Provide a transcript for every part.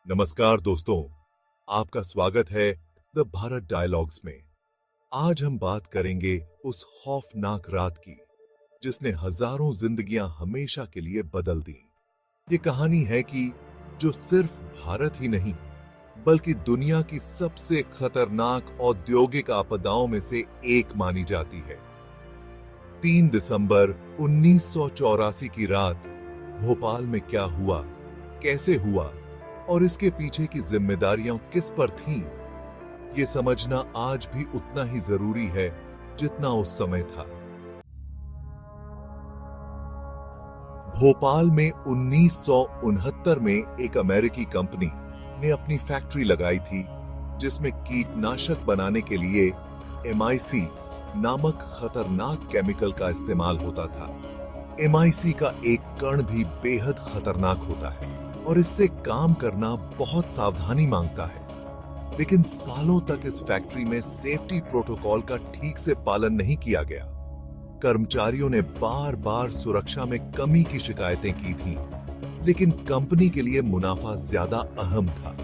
नमस्कार दोस्तों, आपका स्वागत है द भारत डायलॉग्स में। आज हम बात करेंगे उस खौफनाक रात की जिसने हजारों जिंदगियां हमेशा के लिए बदल दी। ये कहानी है कि जो सिर्फ भारत ही नहीं बल्कि दुनिया की सबसे खतरनाक औद्योगिक आपदाओं में से एक मानी जाती है। 3 दिसंबर 1984 की रात भोपाल में क्या हुआ, कैसे हुआ और इसके पीछे की जिम्मेदारियां किस पर थीं, ये समझना आज भी उतना ही जरूरी है जितना उस समय था। भोपाल में 1969 में एक अमेरिकी कंपनी ने अपनी फैक्ट्री लगाई थी जिसमें कीटनाशक बनाने के लिए MIC नामक खतरनाक केमिकल का इस्तेमाल होता था। MIC का एक कण भी बेहद खतरनाक होता है और इससे काम करना बहुत सावधानी मांगता है। लेकिन सालों तक इस फैक्ट्री में सेफ्टी प्रोटोकॉल का ठीक से पालन नहीं किया गया। कर्मचारियों ने बार बार सुरक्षा में कमी की शिकायतें की थीं, लेकिन कंपनी के लिए मुनाफा ज्यादा अहम था।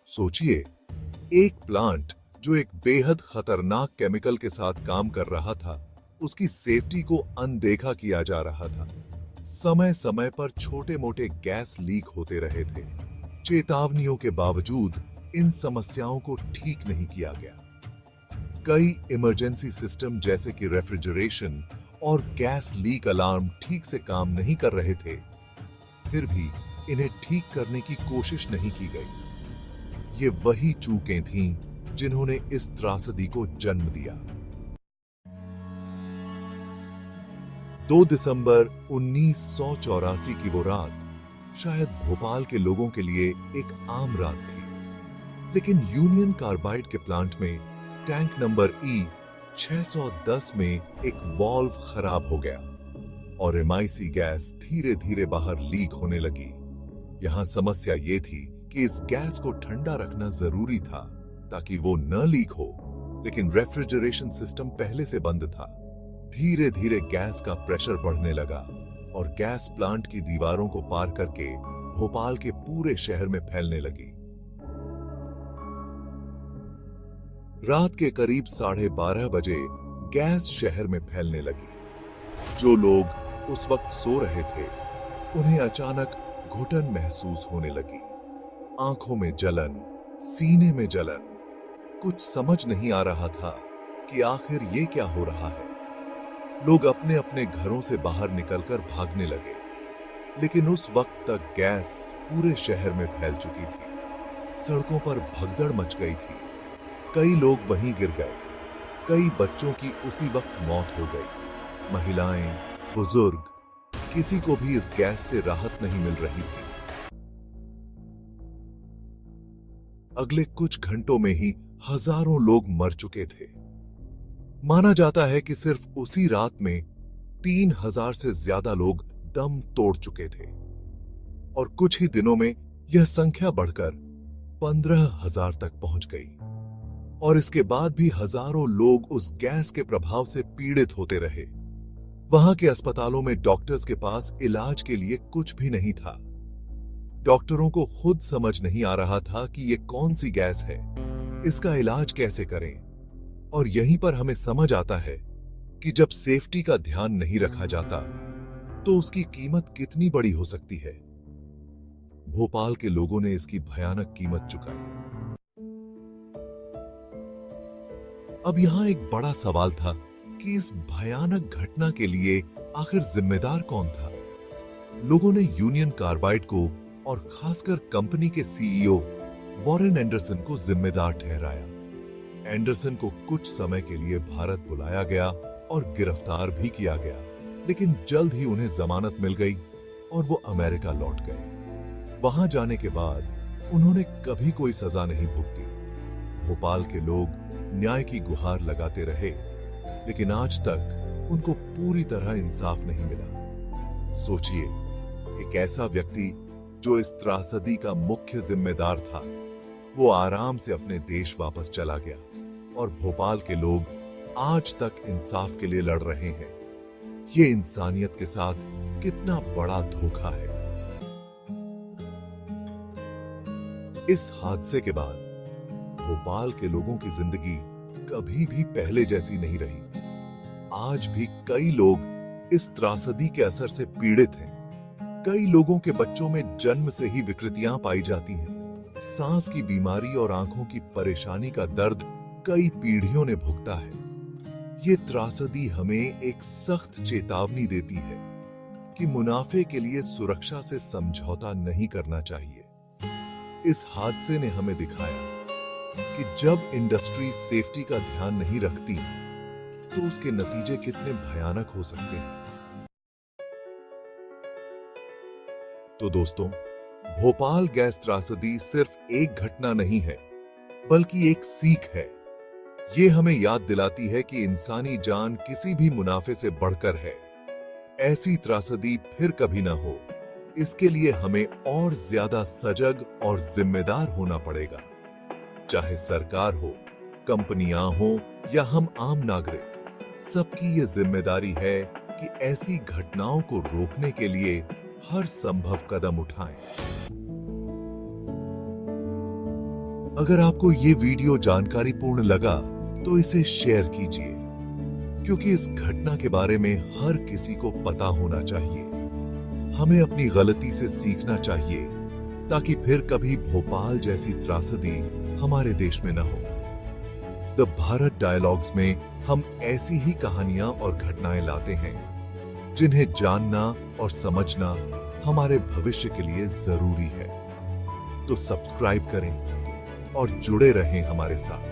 सोचिए, एक प्लांट जो एक बेहद खतरनाक केमिकल के साथ काम कर रहा था, उसकी सेफ्टी को अनदेखा किया जा रहा था। समय समय पर छोटे मोटे गैस लीक होते रहे थे। चेतावनियों के बावजूद इन समस्याओं को ठीक नहीं किया गया। कई इमरजेंसी सिस्टम जैसे कि रेफ्रिजरेशन और गैस लीक अलार्म ठीक से काम नहीं कर रहे थे, फिर भी इन्हें ठीक करने की कोशिश नहीं की गई। ये वही चूकें थीं जिन्होंने इस त्रासदी को जन्म दिया। 2 दिसंबर 1984 की वो रात शायद भोपाल के लोगों के लिए एक आम रात थी, लेकिन यूनियन कार्बाइड के प्लांट में टैंक नंबर E610 में एक वाल्व खराब हो गया और MIC गैस धीरे धीरे बाहर लीक होने लगी। यहां समस्या ये थी कि इस गैस को ठंडा रखना जरूरी था ताकि वो न लीक हो, लेकिन रेफ्रिजरेशन सिस्टम पहले से बंद था। धीरे धीरे गैस का प्रेशर बढ़ने लगा और गैस प्लांट की दीवारों को पार करके भोपाल के पूरे शहर में फैलने लगी। रात के करीब 12:30 बजे गैस शहर में फैलने लगी। जो लोग उस वक्त सो रहे थे, उन्हें अचानक घुटन महसूस होने लगी। आंखों में जलन, सीने में जलन। कुछ समझ नहीं आ रहा था कि आखिर ये क्या हो रहा है। लोग अपने अपने घरों से बाहर निकलकर भागने लगे, लेकिन उस वक्त तक गैस पूरे शहर में फैल चुकी थी। सड़कों पर भगदड़ मच गई थी। कई लोग वहीं गिर गए। कई बच्चों की उसी वक्त मौत हो गई। महिलाएं, बुजुर्ग, किसी को भी इस गैस से राहत नहीं मिल रही थी। अगले कुछ घंटों में ही हजारों लोग मर चुके थे। माना जाता है कि सिर्फ उसी रात में 3000 से ज्यादा लोग दम तोड़ चुके थे और कुछ ही दिनों में यह संख्या बढ़कर 15,000 तक पहुंच गई। और इसके बाद भी हजारों लोग उस गैस के प्रभाव से पीड़ित होते रहे। वहां के अस्पतालों में डॉक्टर्स के पास इलाज के लिए कुछ भी नहीं था। डॉक्टरों को खुद समझ नहीं आ रहा था कि यह कौन सी गैस है, इसका इलाज कैसे करें। और यहीं पर हमें समझ आता है कि जब सेफ्टी का ध्यान नहीं रखा जाता तो उसकी कीमत कितनी बड़ी हो सकती है। भोपाल के लोगों ने इसकी भयानक कीमत चुकाई। अब यहां एक बड़ा सवाल था कि इस भयानक घटना के लिए आखिर जिम्मेदार कौन था। लोगों ने यूनियन कार्बाइड को और खासकर कंपनी के CEO वॉरेन एंडरसन को जिम्मेदार ठहराया। एंडरसन को कुछ समय के लिए भारत बुलाया गया और गिरफ्तार भी किया गया, लेकिन जल्द ही उन्हें जमानत मिल गई और वो अमेरिका लौट गए। वहां जाने के बाद उन्होंने कभी कोई सजा नहीं भुगती। भोपाल के लोग न्याय की गुहार लगाते रहे, लेकिन आज तक उनको पूरी तरह इंसाफ नहीं मिला। सोचिए, एक ऐसा व्यक्ति जो इस त्रासदी का मुख्य जिम्मेदार था, वो आराम से अपने देश वापस चला गया और भोपाल के लोग आज तक इंसाफ के लिए लड़ रहे हैं। ये इंसानियत के साथ कितना बड़ा धोखा है। इस हादसे के बाद भोपाल के लोगों की जिंदगी कभी भी पहले जैसी नहीं रही। आज भी कई लोग इस त्रासदी के असर से पीड़ित हैं। कई लोगों के बच्चों में जन्म से ही विकृतियां पाई जाती हैं। सांस की बीमारी और आंखों की परेशानी का दर्द कई पीढ़ियों ने भुगता है। ये त्रासदी हमें एक सख्त चेतावनी देती है कि मुनाफे के लिए सुरक्षा से समझौता नहीं करना चाहिए। इस हादसे ने हमें दिखाया कि जब इंडस्ट्री सेफ्टी का ध्यान नहीं रखती तो उसके नतीजे कितने भयानक हो सकते हैं। तो दोस्तों, भोपाल गैस त्रासदी सिर्फ एक घटना नहीं है, बल्कि एक सीख है। ये हमें याद दिलाती है कि इंसानी जान किसी भी मुनाफे से बढ़कर है। ऐसी त्रासदी फिर कभी ना हो, इसके लिए हमें और ज्यादा सजग और जिम्मेदार होना पड़ेगा। चाहे सरकार हो, कंपनियां हो या हम आम नागरिक, सबकी ये जिम्मेदारी है कि ऐसी घटनाओं को रोकने के लिए हर संभव कदम उठाएं। अगर आपको ये वीडियो जानकारीपूर्ण लगा तो इसे शेयर कीजिए, क्योंकि इस घटना के बारे में हर किसी को पता होना चाहिए। हमें अपनी गलती से सीखना चाहिए ताकि फिर कभी भोपाल जैसी त्रासदी हमारे देश में न हो। द भारत डायलॉग्स में हम ऐसी ही कहानियां और घटनाएं लाते हैं जिन्हें जानना और समझना हमारे भविष्य के लिए जरूरी है। तो सब्सक्राइब करें और जुड़े रहें हमारे साथ।